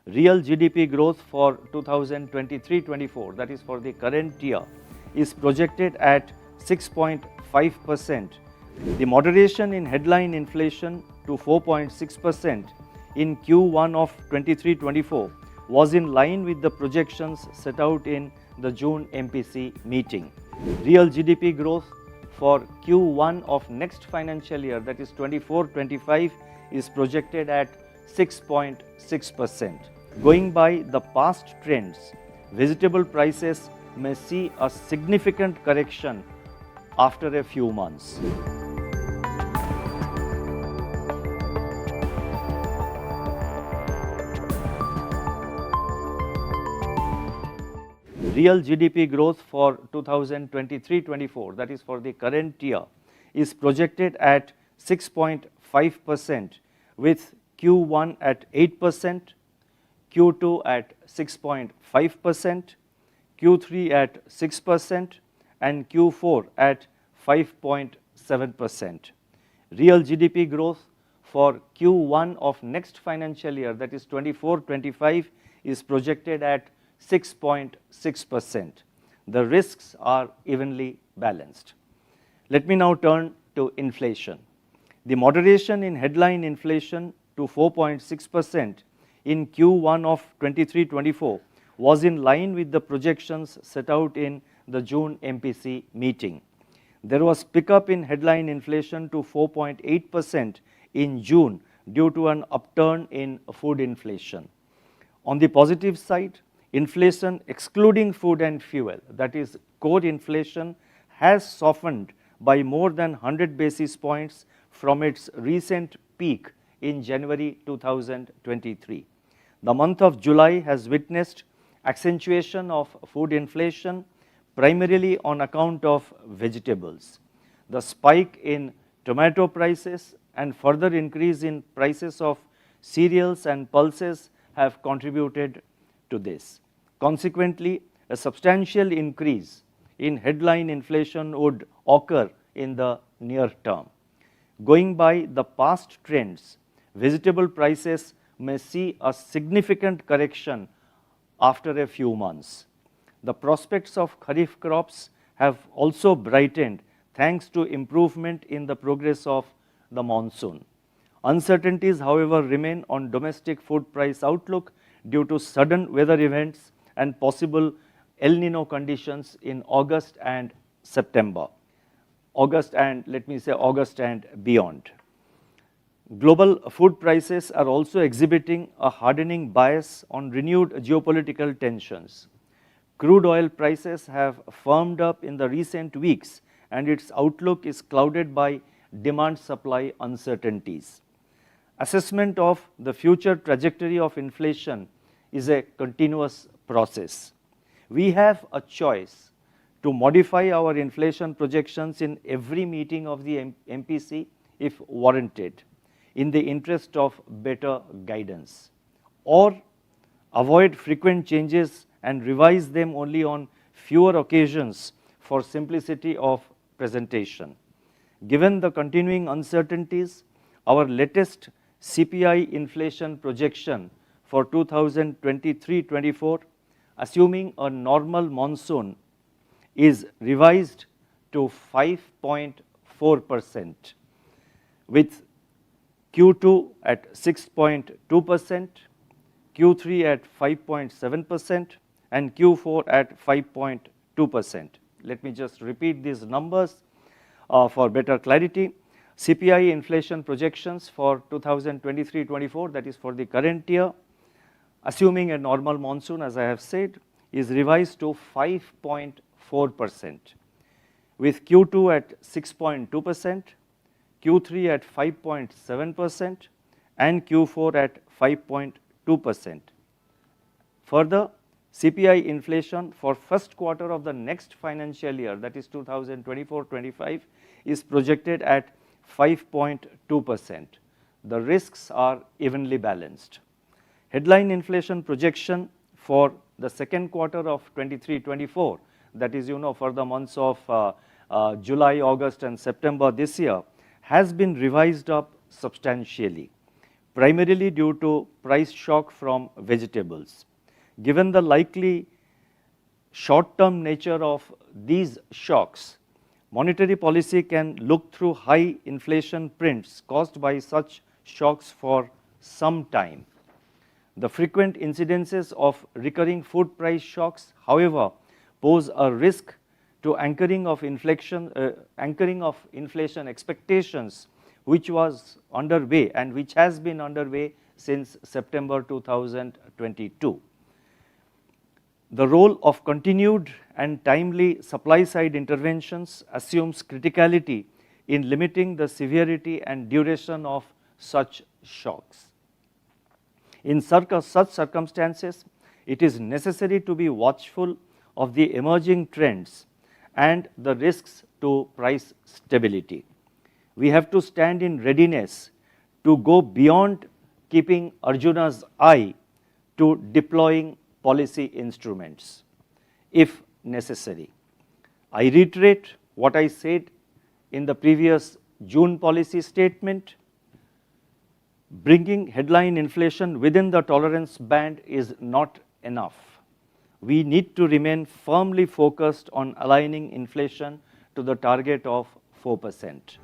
Real GDP growth for 2023-24, that is for the current year, is projected at 6.5%. The moderation in headline inflation to 4.6% in Q1 of 23-24 was in line with the projections set out in the June MPC meeting. Real GDP growth for Q1 of next financial year, that is 24-25, is projected at 6.6%. Going by the past trends, vegetable prices may see a significant correction after a few months. Real GDP growth for 2023-24, that is for the current year, is projected at 6.5%, with Q1 at 8%, Q2 at 6.5%, Q3 at 6%, and Q4 at 5.7%. Real GDP growth for Q1 of next financial year, that is 24-25, is projected at 6.6%. The risks are evenly balanced. Let me now turn to inflation. The moderation in headline inflation to 4.6% in Q1 of 23-24 was in line with the projections set out in the June MPC meeting. There was pickup in headline inflation to 4.8% in June due to an upturn in food inflation. On the positive side, inflation excluding food and fuel, that is core inflation, has softened by more than 100 basis points from its recent peak in January 2023. The month of July has witnessed accentuation of food inflation, primarily on account of vegetables. The spike in tomato prices and further increase in prices of cereals and pulses have contributed to this. Consequently, a substantial increase in headline inflation would occur in the near term. Going by the past trends, vegetable prices may see a significant correction after a few months. The prospects of Kharif crops have also brightened thanks to improvement in the progress of the monsoon. Uncertainties, however, remain on domestic food price outlook due to sudden weather events and possible El Nino conditions in August and September. August and beyond. Global food prices are also exhibiting a hardening bias on renewed geopolitical tensions. Crude oil prices have firmed up in the recent weeks, and its outlook is clouded by demand-supply uncertainties. Assessment of the future trajectory of inflation is a continuous process. We have a choice to modify our inflation projections in every meeting of the MPC if warranted, in the interest of better guidance, or avoid frequent changes and revise them only on fewer occasions for simplicity of presentation. Given the continuing uncertainties, our latest CPI inflation projection for 2023-24, assuming a normal monsoon, is revised to 5.4%, with Q2 at 6.2%, Q3 at 5.7%, and Q4 at 5.2%. Let me just repeat these numbers for better clarity. CPI inflation projections for 2023-24, that is for the current year, assuming a normal monsoon, as I have said, is revised to 5.4%, with Q2 at 6.2%, Q3 at 5.7%, and Q4 at 5.2%. Further, CPI inflation for first quarter of the next financial year, that is 2024-25, is projected at 5.2%. The risks are evenly balanced. Headline inflation projection for the second quarter of 23-24, that is, for the months of July, August, and September this year, has been revised up substantially. primarily due to price shock from vegetables. Given the likely short-term nature of these shocks, monetary policy can look through high inflation prints caused by such shocks for some time. The frequent incidences of recurring food price shocks, however, pose a risk to anchoring of inflation expectations, which was underway and which has been underway since September 2022. The role of continued and timely supply-side interventions assumes criticality in limiting the severity and duration of such shocks. In such circumstances, it is necessary to be watchful of the emerging trends and the risks to price stability. We have to stand in readiness to go beyond keeping Arjuna's eye to deploying policy instruments, if necessary. I reiterate what I said in the previous June policy statement. Bringing headline inflation within the tolerance band is not enough. We need to remain firmly focused on aligning inflation to the target of 4%.